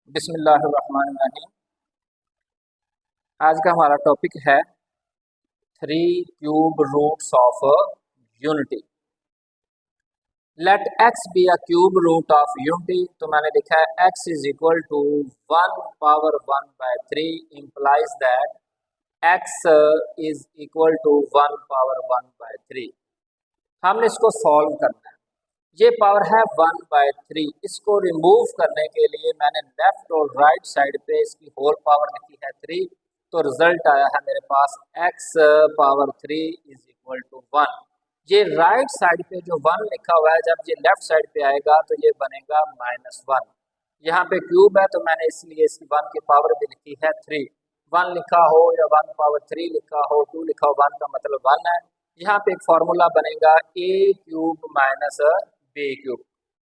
बिस्मिल्लाहिर्रहमानिर्रहीम। आज का हमारा टॉपिक है three cube roots of unity. Let x be a cube root of unity. तो मैंने लिखा है x is equal to 1/1/3 implies that x is equal to 1/1/3। हमने इसको सॉल्व करना है। ये पावर है 1/3। इसको रिमूव करने के लिए मैंने लेफ्ट और राइट साइड पे इसकी होल पावर लिखी है 3। तो रिजल्ट आया है मेरे पास x power 3 is equal to 1। ये राइट साइड पे जो 1 लिखा हुआ है, जब ये लेफ्ट साइड पे आएगा तो ये बनेगा -1। यहाँ पे क्यूब है तो मैंने इसलिए इसकी 1 की पावर भी लिखी है 3। 1 लिखा हो या 1 पावर 3 लिखा हो, 2 लिखा हो, 1 का मतलब 1 है। यहाँ पे एक फॉर्मूला बनेगा a cube minus b cube.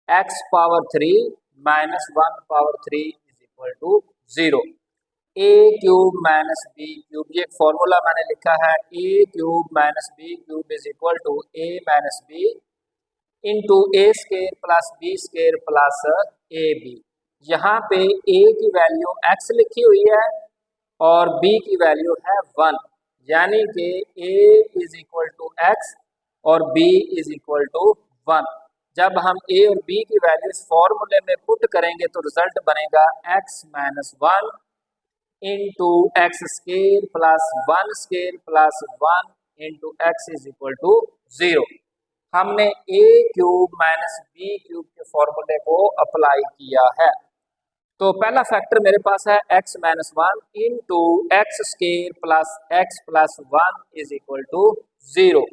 x power 3 minus 1 power 3 is equal to 0। a cube minus b cube, ये एक फॉर्मूला मैंने लिखा है। a cube minus b cube is equal to a minus b into a square plus b square plus a b. यहाँ पे a की value x लिखी हुई है और b की वैल्यू है 1, यानी कि a is equal to x और b इज इक्वल टू 1। जब हम a और b की वैल्यू इस फॉर्मूले में पुट करेंगे तो रिजल्ट बनेगा x minus 1 into x square plus 1 square plus 1 into x is equal to 0। हमने a cube minus b cube के फॉर्मूले को अप्लाई किया है। तो पहला फैक्टर मेरे पास है x minus 1 into x square plus x plus 1 is equal to 0।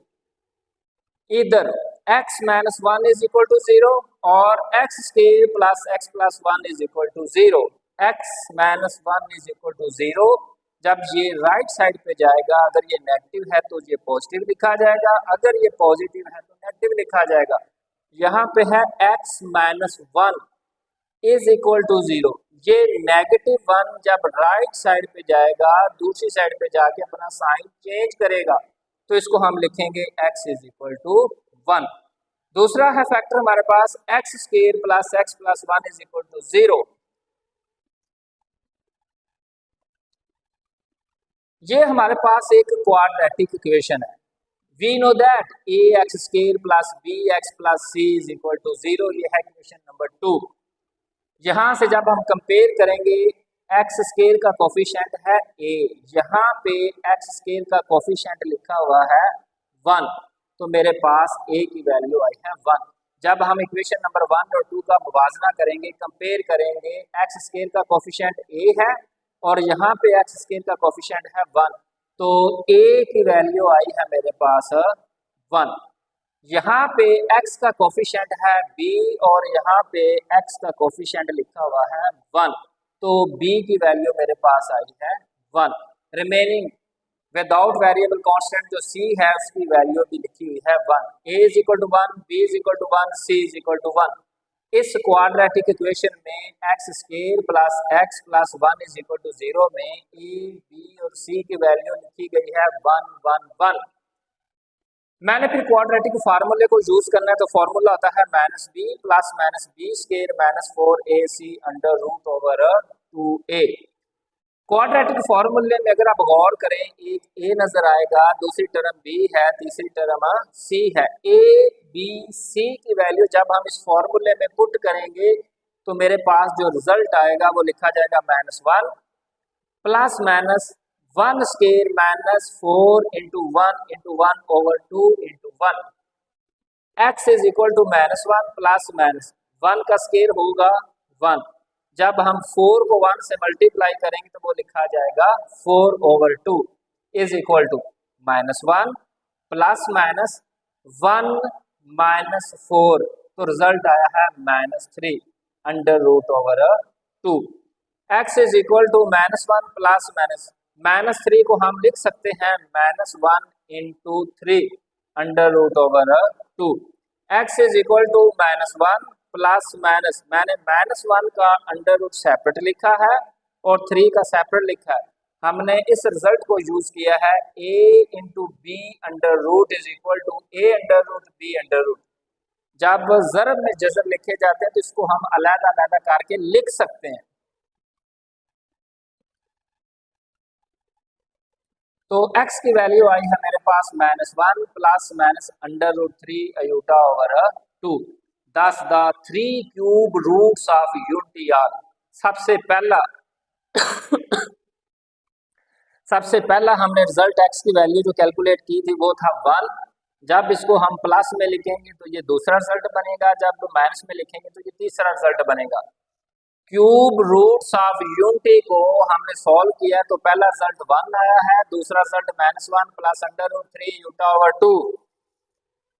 इधर x minus 1 is equal to 0 और x square plus x plus 1 is equal to 0। x minus 1 is equal to 0। जब ये राइट साइड पे जाएगा, अगर ये negative है तो ये पॉजिटिव लिखा जाएगा, अगर ये पॉजिटिव है तो नेगेटिव लिखा जाएगा। यहाँ पे है x minus 1 is equal to 0। ये नेगेटिव 1 जब राइट साइड पे जाएगा, दूसरी साइड पे जाके अपना साइन चेंज करेगा, तो इसको हम लिखेंगे x इज इक्वल टू 1। दूसरा है फैक्टर हमारे पास x square plus x plus 1 is equal to 0। ये हमारे पास एक क्वाड्रेटिक इक्वेशन है। We know that a x square plus b x plus c is equal to 0। ये है इक्वेशन नंबर 2। यहाँ से जब हम कंपेयर करेंगे, एक्स स्क्वायर का कोफिशिएंट है a, यहाँ पे एक्स स्क्वायर का कोफिशिएंट लिखा हुआ है 1, तो मेरे पास a की वैल्यू आई है 1। जब हम इक्वेशन नंबर 1 और 2 का मुवाजना करेंगे, कंपेयर करेंगे, एक्स स्क्वायर का कोफिशिएंट a है और यहाँ पे एक्स स्क्वायर का कोफिशिएंट है 1, तो a की वैल्यू आई है मेरे पास 1। यहाँ पे x का कोफिशिएंट है b और यहाँ पे x का कोफिशिएंट लिखा हुआ है 1, तो b की वैल्यू मेरे पास आई है 1। रिमेनिंग विदाउट वेरिएबल कांस्टेंट जो c है उसकी वैल्यू भी लिखी हुई है 1। a is equal to 1, b is equal to 1, c is equal to 1। इस क्वाड्रेटिक इक्वेशन में x square plus x plus 1 is equal to 0 में a, b और c की वैल्यू लिखी गई है 1 1 1। मैंने फिर क्वाड्रेटिक फार्मूले को यूज करना है, तो फार्मूला आता है minus b plus minus b square minus 4ac under root over 2a। Quadratic फार्मूले में अगर आप गौर करें, एक a नजर आएगा, दूसरी टर्म b है, तीसरी टर्म c है। a b c की वैल्यू जब हम इस फार्मूले में पुट करेंगे तो मेरे पास जो रिजल्ट आएगा वो लिखा जाएगा -1 plus minus 1 square minus 4 into 1 over 2 into 1। X is equal to -1 plus minus 1 का स्क्वायर होगा 1। जब हम 4 को 1 से मल्टीप्लाई करेंगे तो वो लिखा जाएगा 4 over 2 is equal to -1 plus minus 1 minus 4, तो रिजल्ट आया है -3 under root over 2। x is equal to -1 plus -3 को हम लिख सकते हैं -1 into 3 under root over 2। x is equal to -1 plus minus, मैंने -1 का अंडर रूट सेपरेट लिखा है और 3 का सेपरेट लिखा है। हमने इस रिजल्ट को यूज किया है a into b under root is equal to a under root b under root. जब ज़रब में जज़र लिखे जाते हैं तो इसको हम अलग-अलग करके लिख सकते हैं। तो x की वैल्यू आई है मेरे पास -1 plus minus √3 iota over 2। Thus the 3 cube roots of unity are. सबसे पहला हमने रिजल्ट x की वैल्यू जो कैलकुलेट की थी वो था 1। जब इसको हम प्लस में लिखेंगे तो ये दूसरा रिजल्ट बनेगा, जब माइनस में लिखेंगे तो ये तीसरा रिजल्ट बनेगा। क्यूब रूट्स ऑफ यूनिटी को हमने सॉल्व किया तो पहला रिजल्ट 1 आया है, दूसरा रिजल्ट -1 प्लस √3 यूटा ओवर 2,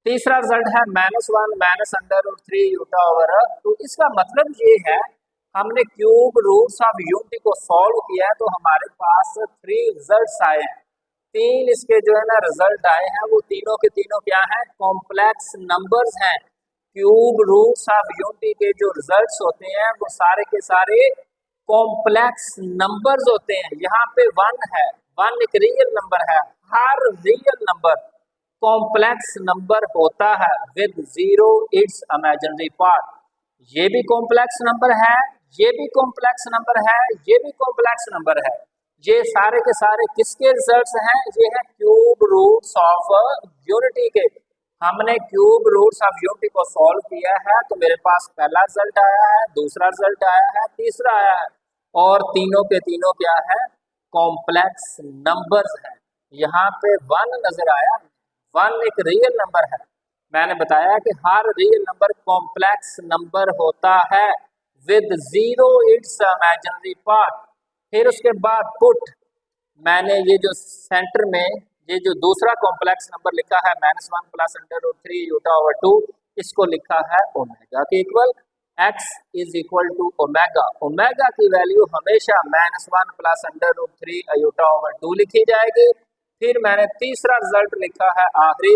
तीसरा रिजल्ट है -1 माइनस √3 यूटा ओवर 2। इसका मतलब ये है हमने क्यूब रूट्स ऑफ यूनिटी को सॉल्व किया है तो हमारे पास 3 रिजल्ट्स आए हैं। 3 इसके जो है ना रिजल्ट आए हैं, वो तीनों के तीनों क्या हैं, कॉम्प्लेक्स नंबर्स हैं। क्यूब रूट्स ऑफ यूनिटी के जो रिजल्ट्स होते हैं वो सारे के सारे कॉम्प्लेक्स नंबर्स होते हैं। यहाँ पे 1 है, 1 एक रियल नंबर है। हर रियल नंबर कॉम्प्लेक्स नंबर होता है विद 0 इट्स इमेजिनरी पार्ट। ये भी कॉम्प्लेक्स नंबर है, ये भी कॉम्प्लेक्स नंबर है, ये भी कॉम्प्लेक्स नंबर है। ये सारे के सारे किसके रिजल्ट्स हैं, ये है क्यूब रूट्स ऑफ यूनिटी के। हमने क्यूब रूट्स ऑफ यूनिटी को सॉल्व किया है तो मेरे पास पहला रिजल्ट आया है, दूसरा रिजल्ट आया है, तीसरा आया है, और तीनों के तीनों क्या है, कॉम्प्लेक्स नंबर्स हैं। यहाँ पे 1 नजर आया, 1 एक रियल नंबर है। मैंने बताया कि हर रियल नंबर कॉम्प्लेक्स नंबर होता है विद 0 इट्स इमेजिनरी पार्ट। फिर उसके बाद पुट, मैंने ये जो सेंटर में ये जो दूसरा कॉम्प्लेक्स नंबर लिखा है -1 प्लस √3 यूटा ओवर 2, इसको लिखा है ओमेगा के equal. x is equal to omega. Omega की वैल्यू हमेशा -1 प्लस √3 यूटा ओवर 2 लिखी जाएगी। फिर मैंने तीसरा रिजल्ट लिखा है आखिरी,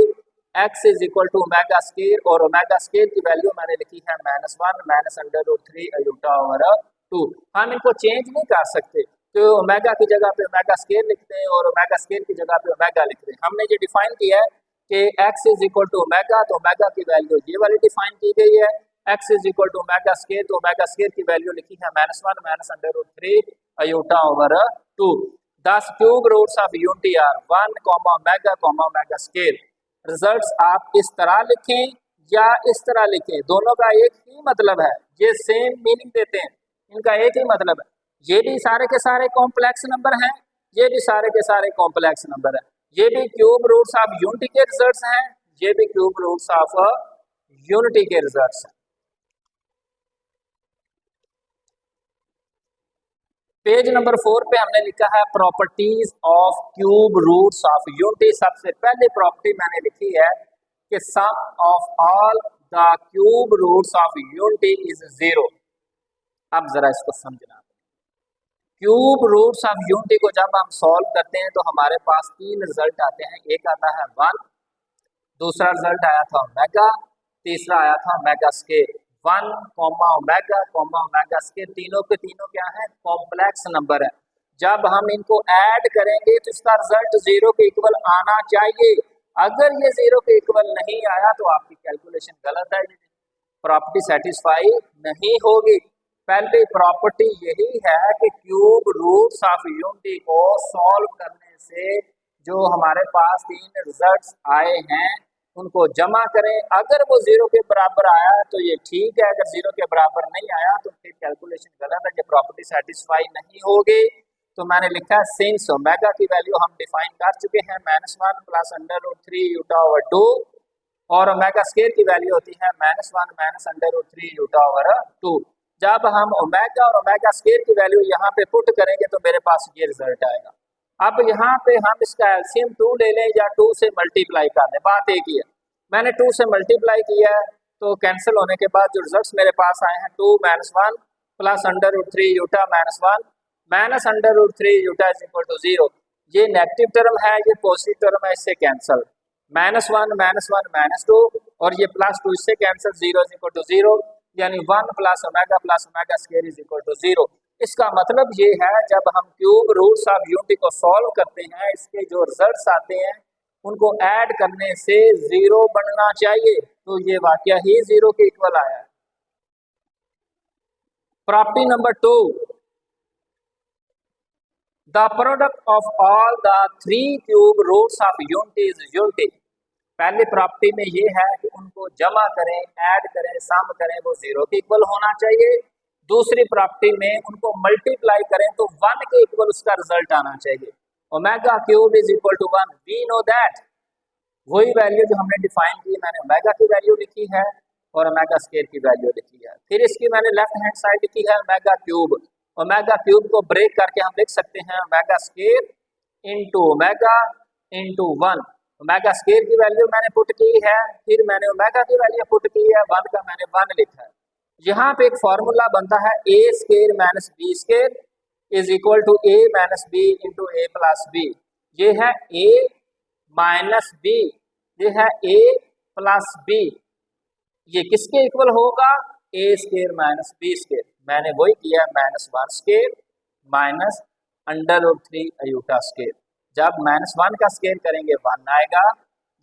x is equal to omega square, और ओमेगा स्केयर की वैल्यू मैंने लिखी है -1 माइनस √3 यूटा ओवर 2। हम इनको चेंज नहीं कर सकते, तो ओमेगा की जगह पे ओमेगा स्केयर लिखते हैं और ओमेगा स्केयर की जगह पे ओमेगा लिखते हैं। हमने ये डिफाइन किया है कि x is equal to omega, तो ओमेगा की वैल्यू ये वाली डिफाइन की गई है। x is equal to omega square, तो ओमेगा स्केयर की वैल्यू लिखी है -1 minus √3 iota over 2। 10 cube roots of unity are 1, omega square. Results आप इस तरह लिखें या इस तरह लिखें, दोनों का एक ही मतलब है, ये सेम मीनिंग देते हैं, इनका एक ही मतलब है। ये भी सारे के सारे कॉम्प्लेक्स नंबर हैं, ये भी सारे के सारे कॉम्प्लेक्स नंबर हैं। ये भी क्यूब रूट्स ऑफ यूनिटी के रिजल्ट्स हैं, ये भी क्यूब रूट्स ऑफ यूनिटी के रिजल्ट्स हैं। पेज नंबर 4 पे हमने लिखा है properties of cube roots of unity. सबसे पहले प्रॉपर्टी मैंने लिखी है कि sum of all the cube roots of unity is 0। अब जरा इसको समझना, क्यूब रूट्स ऑफ यूनिटी को जब हम सॉल्व करते हैं तो हमारे पास 3 रिजल्ट आते हैं। एक आता है 1, दूसरा रिजल्ट आया था ओमेगा, तीसरा आया था ओमेगा स्केयर। 1, ओमेगा स्केयर, तीनों के तीनों क्या है, कॉम्प्लेक्स नंबर है। जब हम इनको ऐड करेंगे तो इसका रिजल्ट 0 के इक्वल आना चाहिए। अगर ये 0 के इक्वल नहीं आया तो आपकी कैलकुलेशन गलत है, प्रॉपर्टी सेटिस्फाई नहीं होगी। पहली प्रॉपर्टी यही है कि क्यूब रूट्स ऑफ यूनिटी को सॉल्व करने से जो हमारे पास 3 रिजल्ट्स आए हैं उनको जमा करें। अगर वो 0 के बराबर आया तो ये ठीक है, अगर 0 के बराबर नहीं आया तो फिर कैलकुलेशन गलत है, ये प्रॉपर्टी सेटिस्फाई नहीं होगी। तो मैंने लिखा है सिंस ओमेगा की वैल्यू हम डिफाइन कर चुके हैं -1 प्लस √3 यूटा ओवर 2, और ओमेगा स्केयर की वैल्यू होती है -1 माइनस √3 यूटा ओवर 2। जब हम ओमेगा और ओमेगा स्केयर की वैल्यू यहाँ पे पुट करेंगे तो मेरे पास ये रिजल्ट आएगा। अब यहाँ पे हम इसका एलसीएम 2 ले लें या 2 से मल्टीप्लाई कर लें, बात एक ही है। मैंने 2 से मल्टीप्लाई किया है तो कैंसिल होने के बाद जो रिजल्ट्स मेरे पास आए हैं 2 - 1 plus √3 iota -1 minus √3 iota is equal to 0। ये नेगेटिव टर्म है, ये पॉजिटिव टर्म है, इससे कैंसिल। -1 -2 और ये +2 इससे कैंसिल, 0 इज इक्वल टू 0, यानी 1 plus omega square is equal to 0। इसका मतलब ये है जब हम क्यूब रूट्स ऑफ यूनिटी को सॉल्व करते हैं, इसके जो रिजल्ट्स आते हैं उनको ऐड करने से 0 बनना चाहिए। तो ये वाकया ही 0 के इक्वल आया है। Property number 2, the product of all the 3 cube roots of unity is unity. पहली प्रॉपर्टी में ये है कि उनको जमा करें, ऐड करें, सम करें, वो 0 के इक्वल होना चाहिए। दूसरी प्रॉपर्टी में उनको मल्टीप्लाई करें तो 1 के इक्वल उसका रिजल्ट आना चाहिए। Omega cube is equal to 1, we know that. वही वैल्यू जो हमने डिफाइन की, मैंने ओमेगा की वैल्यू लिखी है और ओमेगा स्क्वायर की वैल्यू लिखी है। फिर इसकी मैंने लेफ्ट हैंड साइड लिखी है ओमेगा क्यूब। ओमेगा क्यूब को ब्रेक करके हम लिख सकते हैं omega square into omega into 1। Omega square की वैल्यू मैंने पुट की है, फिर मैंने ओमेगा की वैल्यू पुट की है, 1 का मैंने 1 लिखा है। यहाँ पे एक फॉर्मूला बनता है a square minus b square is equal to a minus b into a plus b. ये है ए माइनस बी, ये है ए प्लस बी। ये किसके इक्वल होगा? ए स्क्वायर माइनस बी स्क्वायर। मैंने वही किया -1 स्क्वायर माइनस √3 अयूटा स्क्वायर। जब -1 का स्क्वायर करेंगे 1 आएगा।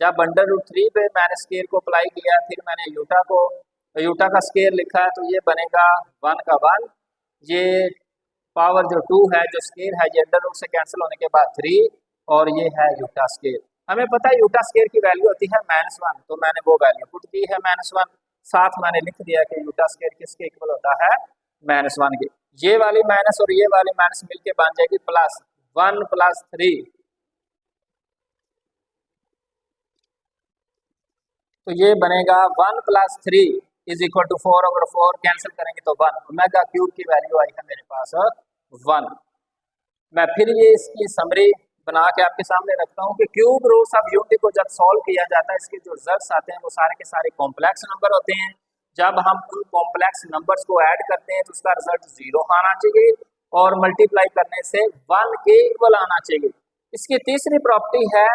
जब √3 पे मैंने स्क्वायर को अप्लाई किया, फिर मैंने यूटा का स्क्वायर लिखा है, तो ये बनेगा 1 का 1। ये पावर जो 2 है, जो स्क्वायर है, ये अंडर रूट से कैंसिल होने के बाद 3, और ये है यूटा स्क्वायर। हमें पता है यूटा स्क्वायर की वैल्यू होती है -1, तो मैंने वो वैल्यू पुट की है -1। साथ मैंने लिख दिया कि यूटा स्क्वायर किसके इक्वल होता है? -1 के। ये वाली माइनस और ये वाली माइनस मिलके बन जाएगी प्लस 1 + 3। तो ये बनेगा 1 + 3 इज इक्वल टू 4/4। कैंसिल करेंगे तो 1। ओमेगा क्यूब की वैल्यू आई है मेरे पास 1। मैं फिर ये इसकी समरी बना के आपके सामने रखता हूँ कि क्यूब रूट्स ऑफ यूनिटी को जब सॉल्व किया जाता है, इसके जो रिजल्ट्स आते हैं वो सारे के सारे कॉम्प्लेक्स नंबर होते हैं। जब हम उन कॉम्प्लेक्स नंबर्स को ऐड करते हैं तो उसका रिजल्ट 0 आना चाहिए और मल्टीप्लाई करने से 1 के इक्वल आना चाहिए। इसकी तीसरी प्रॉपर्टी है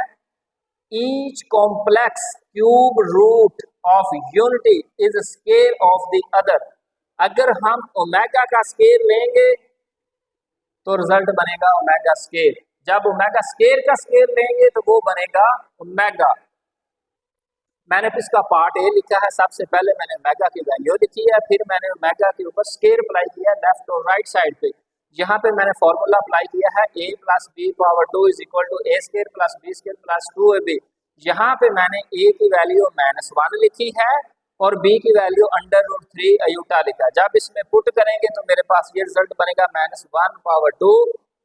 each complex cube root of unity is square of the other. अगर हम ओमेगा का स्क्वायर लेंगे तो रिजल्ट बनेगा ओमेगा स्क्वायर। जब ओमेगा स्क्वायर का स्क्वायर लेंगे तो वो बनेगा ओमेगा। मैंने इसका पार्ट ए लिखा है। सबसे पहले मैंने ओमेगा की वैल्यू लिखी है, फिर मैंने ओमेगा के ऊपर स्क्वायर अप्लाई किया लेफ्ट और राइट साइड पे। यहाँ पे मैंने फॉर्मूला अप्लाई किया है a + b⁴ is equal to a² + b² + 2ab। यहाँ पे मैंने a की वैल्यू -1 लिखी है और b की वैल्यू √3 अयूटा लिखा है। जब इसमें पुट करेंगे तो मेरे पास ये रिजल्ट बनेगा -1/2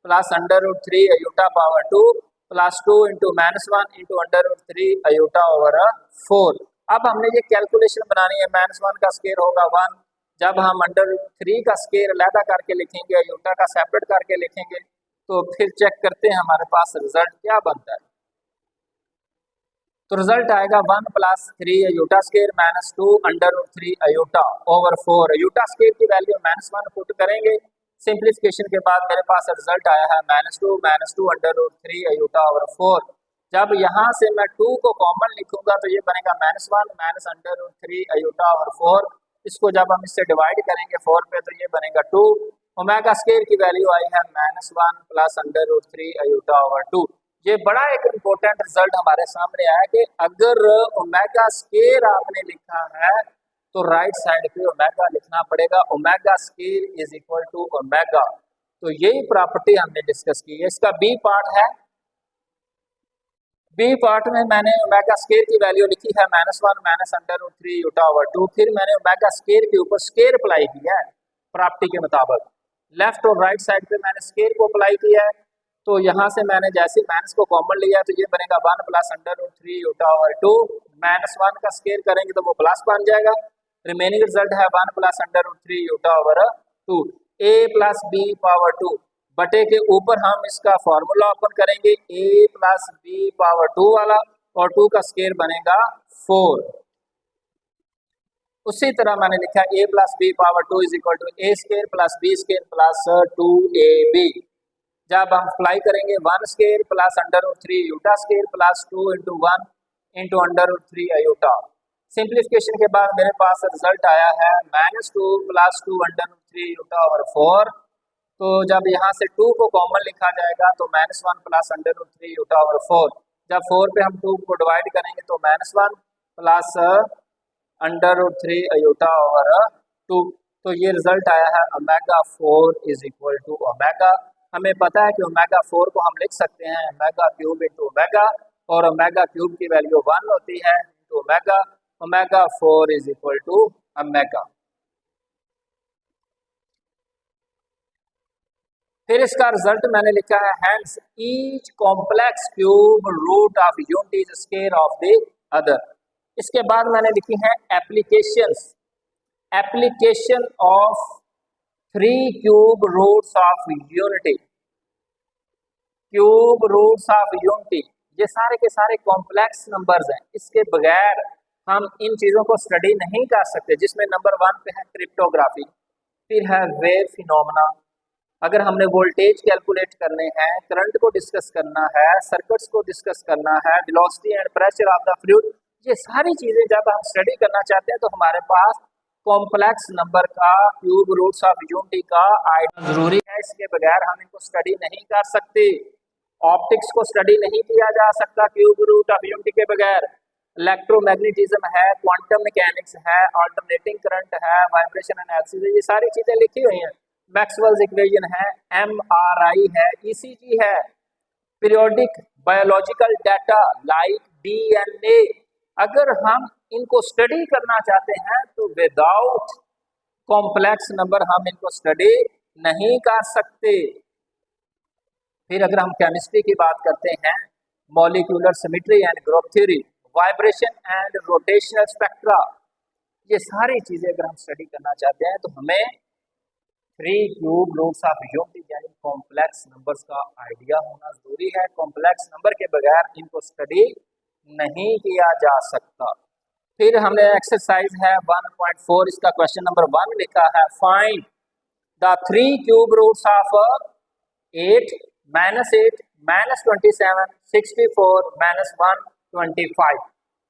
plus √3 iota power 2 plus 2 into -1 into √3 iota over 4। अब हमने ये कैलकुलेशन बनानी है। -1 का स्क्वायर होगा 1। जब हम √3 का स्क्वायर अलहदा करके लिखेंगे, अयूटा का सेपरेट करके लिखेंगे, तो फिर चेक करते हैं हमारे पास रिजल्ट क्या बनता है। तो रिजल्ट आएगा 1 + 3 iota square -2 √3 iota over 4। अयूटा square की वैल्यू -1 पुट करेंगे, सिंप्लीफिकेशन के बाद मेरे पास रिजल्ट आया है -2 √3 अयूटा ओवर 4। जब यहाँ से मैं 2 को कॉमन लिखूंगा तो ये बनेगा -1 √3 अयूटा ओवर 4। इसको जब हम इससे डिवाइड करेंगे 4 पे तो ये बनेगा 2। ओमेगा स्क्वायर की वैल्यू आई है -1 प्लस √3 अयूटा ओवर 2। ये बड़ा एक इम्पोर्टेंट रिजल्ट हमारे सामने आया कि अगर ओमेगा स्क्वायर आपने लिखा है तो राइट साइड पे ओमेगा लिखना पड़ेगा। Omega square is equal to omega. तो यही प्रॉपर्टी हमने डिस्कस की है। इसका बी पार्ट है। बी पार्ट में मैंने ओमेगा स्क्वायर की वैल्यू लिखी है -1 √3 अयूटा ओवर 2। फिर मैंने ओमेगा स्क्वायर के ऊपर स्क्वायर अप्लाई किया है प्रॉपर्टी के मुताबिक। लेफ्ट और राइट साइड पे मैंने स्क्वायर को अप्लाई किया है। तो यहाँ से मैंने जैसे माइनस को कॉमन लिया तो ये बनेगा 1 + √3 अयूटा ओवर 2। -1 का स्क्वायर करेंगे तो वो प्लस बन जाएगा। रिमेनिंग रिजल्ट है 1 + √3 अयूटा ओवर 2। a + b⁴ बटे के ऊपर हम इसका फॉर्मूला ओपन करेंगे a + b⁴ वाला, और 2 का स्क्वायर बनेगा 4। उसी तरह मैंने लिखा a + b⁴ is equal to a² + b² + 2ab। जब हम अप्लाई करेंगे 1 square plus √3 iota square plus 2 into 1 into √3 iota. Simplification के बाद मेरे पास रिजल्ट आया है -2 + 2 √3 अयूटा ओवर 4। तो जब यहाँ से 2 को कॉमन लिखा जाएगा तो -1 + √3 अयूटा ओवर 4। जब 4 पे हम 2 को डिवाइड करेंगे तो -1 प्लस √3 अयूटा ओवर 2। तो ये रिजल्ट आया है omega 4 is equal to omega. हमें पता है कि ओमेगा 4 को हम लिख सकते हैं ओमेगा क्यूब इंटू ओमेगा, और ओमेगा क्यूब की वैल्यू 1 होती है into omega, omega 4 is equal to omega. फिर इसका रिजल्ट मैंने लिखा है hence each complex cube root of unit is square of the other. इसके बाद मैंने लिखी है applications, application of 3 cube roots of unity, cube roots of unity, ये सारे के सारे कॉम्प्लेक्स नंबर्स हैं, इसके बगैर हम इन चीज़ों को स्टडी नहीं कर सकते। जिसमें नंबर 1 पे है क्रिप्टोग्राफी, फिर है वेव फिनोमेना, अगर हमने वोल्टेज कैलकुलेट करने हैं, करंट को डिस्कस करना है, सर्किट्स को डिस्कस करना है, velocity and pressure of the fluid, ये सारी चीज़ें जब हम स्टडी करना चाहते हैं तो हमारे पास कॉम्प्लेक्स नंबर का, क्यूब रूट्स ऑफ यूनिटी का आइडिया जरूरी है। इसके बगैर हम इनको स्टडी नहीं कर सकते। ऑप्टिक्स को स्टडी नहीं किया जा सकता क्यूब रूट ऑफ यूनिटी के बगैर। इलेक्ट्रोमैग्नेटिज्म है, क्वांटम मैकेनिक्स है, अल्टरनेटिंग करंट है, वाइब्रेशन एनालिसिस है, ये सारी चीज़ें लिखी हुई हैं। मैक्सवेल्स इक्वेशन है, MRI है, ECG है, periodic biological data like DNA, अगर हम इनको स्टडी करना चाहते हैं तो विदाउट कॉम्प्लेक्स नंबर हम इनको स्टडी नहीं कर सकते। फिर अगर हम केमिस्ट्री की बात करते हैं, molecular symmetry and group theory, vibration and rotational spectra, ये सारी चीज़ें अगर हम स्टडी करना चाहते हैं तो हमें 3 क्यूब रूट्स ऑफ यूनिटी यानी कॉम्प्लेक्स नंबर्स का आइडिया होना जरूरी है। कॉम्प्लेक्स नंबर के बगैर इनको स्टडी नहीं किया जा सकता। फिर हमने एक्सरसाइज है 1.4, इसका क्वेश्चन नंबर 1 लिखा है, find the 3 cube roots of 8 -8 -27 64 -125।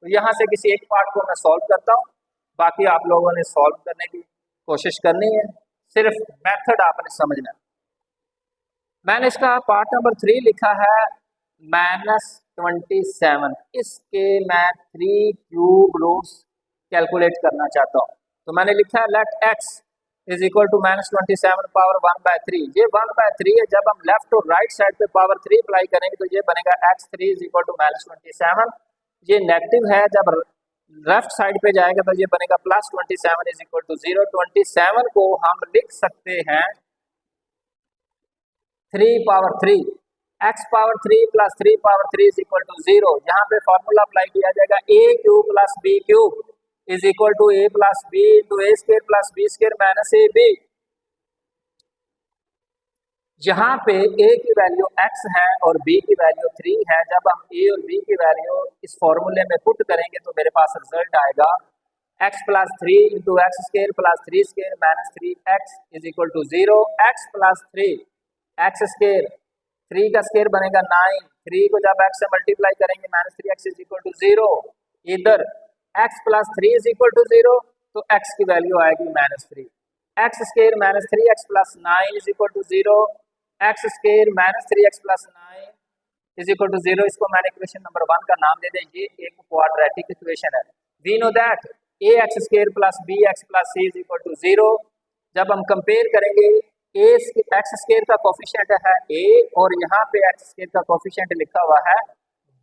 तो यहाँ से किसी एक पार्ट को मैं सॉल्व करता हूँ, बाकी आप लोगों ने सॉल्व करने की कोशिश करनी है, सिर्फ मेथड आपने समझना है। मैंने इसका पार्ट नंबर 3 लिखा है -27, इसके मैं 3 क्यूब रूट्स कैलकुलेट करना चाहता हूँ। तो मैंने लिखा है let x is equal to -27 power 1/3। ये 1/3 है, जब हम लेफ्ट और राइट साइड पे पावर 3 अप्लाई करेंगे तो ये बनेगा x3 इज इक्वल टू -27। ये नेगेटिव है, जब लेफ्ट साइड पे जाएगा तो ये बनेगा +27 इज इक्वल टू 0। 27 को हम लिख सकते हैं 3 power 3, x power 3 plus 3 power 3 is equal to 0। यहाँ पे फॉर्मूला अप्लाई किया जाएगा a cube plus b cube is equal to a plus b into a square plus b square minus ab। यहाँ पे a की वैल्यू x है और b की वैल्यू 3 है। जब हम a और b की वैल्यू इस फॉर्मूले में पुट करेंगे तो मेरे पास रिजल्ट आएगा x plus 3 into x square plus 3 square minus 3x is equal to 0। x plus 3 x square, 3 का स्क्वायर बनेगा 9, 3 को जब x से मल्टीप्लाई करेंगे -3x इज इक्वल टू 0। इधर x plus 3 is equal to 0 तो x की वैल्यू आएगी -3। X square minus 3x plus 9 is equal to 0, x square minus 3x plus 9 is equal to 0। इसको मैंने इक्वेशन नंबर 1 का नाम दे दें, ये एक क्वाड्रेटिक इक्वेशन है। We know that ax square plus bx plus c is equal to 0। जब हम कंपेयर करेंगे एक्स स्क्वायर का कोफिशिएंट है a और यहाँ पे एक्स स्क्वायर का कोफिशिएंट लिखा हुआ है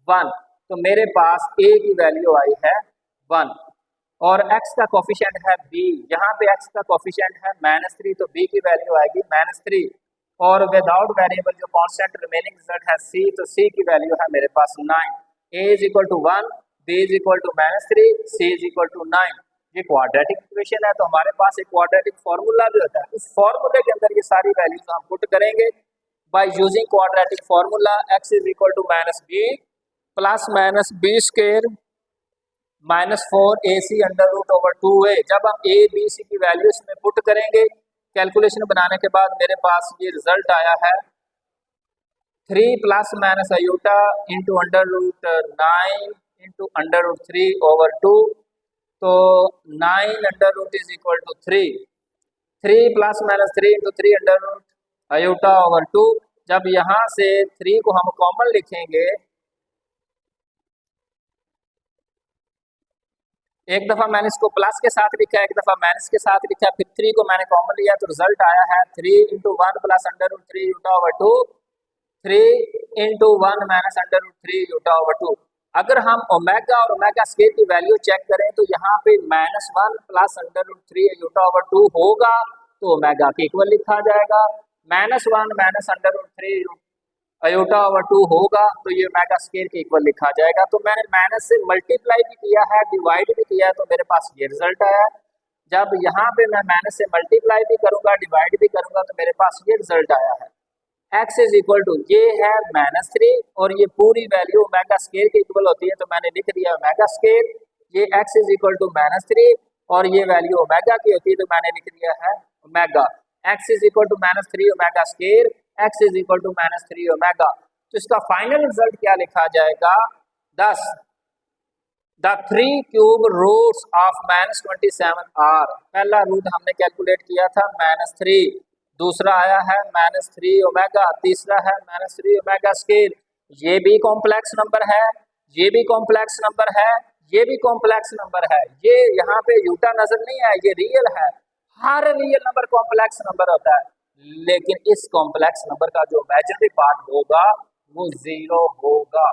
1, तो मेरे पास a की वैल्यू आई है 1 और x का कोफिशिएंट है b, यहाँ पे x का कोफिशिएंट है -3 तो b की वैल्यू आएगी -3 और विदाउट वेरिएबल जो कांस्टेंट रिमेनिंग रिजल्ट है c, तो c की वैल्यू है मेरे पास 9। a is equal to 1, b is equal to -3, c is equal to 9। ये क्वाड्रेटिक इक्वेशन है तो हमारे पास एक क्वाड्रेटिक फार्मूला भी होता है। उस फार्मूले के अंदर ये सारी वैल्यूज हम पुट करेंगे by using quadratic formula. x is equal to -b plus minus b square -4 ac under root over 2a। जब हम a b c की वैल्यू इसमें पुट करेंगे कैलकुलेशन बनाने के बाद मेरे पास ये रिजल्ट आया है 3 plus minus iota into under root 9 into under root 3 over 2, तो 9 under root is equal to 3, 3 plus minus 3 into 3 under root iota over 2। जब यहाँ से 3 को हम कॉमन लिखेंगे एक दफा मैंने इसको प्लस के साथ लिखा है, एक दफा माइनस के साथ लिखा है, फिर 3 को मैंने कॉमन लिया तो रिजल्ट आया है 3 × 1 plus under root 3 iota over 2, 3 × 1 minus under root 3 iota over 2। अगर हम ओमेगा और ओमेगा स्क्वायर की वैल्यू चेक करें तो यहाँ पे -1 plus under root 3 iota over 2 होगा तो ओमेगा के इक्वल लिखा जाएगा, -1 minus under root 3 iota over 2 होगा तो ये ओमेगा स्क्वायर के इक्वल लिखा जाएगा। तो मैंने माइनस से मल्टीप्लाई भी किया है, डिवाइड भी किया है, तो मेरे पास ये रिजल्ट आया। जब यहाँ पे मैं माइनस से मल्टीप्लाई भी करूंगा, डिवाइड भी करूंगा, तो मेरे पास ये रिजल्ट आया है। x इज इक्वल टू ये है -3 और ये पूरी वैल्यू ओमेगा स्क्वायर के इक्वल होती है, तो मैंने लिख दिया ओमेगा स्क्वायर। ये x इज इक्वल टू -3 और ये वैल्यू ओमेगा की होती है, तो मैंने लिख दिया है omega. x is equal to -3 omega square, x is equal to -3 omega. तो इसका फाइनल रिजल्ट क्या लिखा जाएगा? 10 the 3 cube roots of -27 are. पहला रूट हमने कैलकुलेट किया था -3, दूसरा आया है -3 ओमेगा, तीसरा है -3 ओमेगा स्क्वायर। ये भी कॉम्प्लेक्स नंबर है, ये भी कॉम्प्लेक्स नंबर है, ये भी कॉम्प्लेक्स नंबर है। ये यहाँ पे यूटा नजर नहीं है, ये रियल है। हर रियल नंबर कॉम्प्लेक्स नंबर होता है, लेकिन इस कॉम्प्लेक्स नंबर का जो इमेजिनरी पार्ट होगा वो 0 होगा।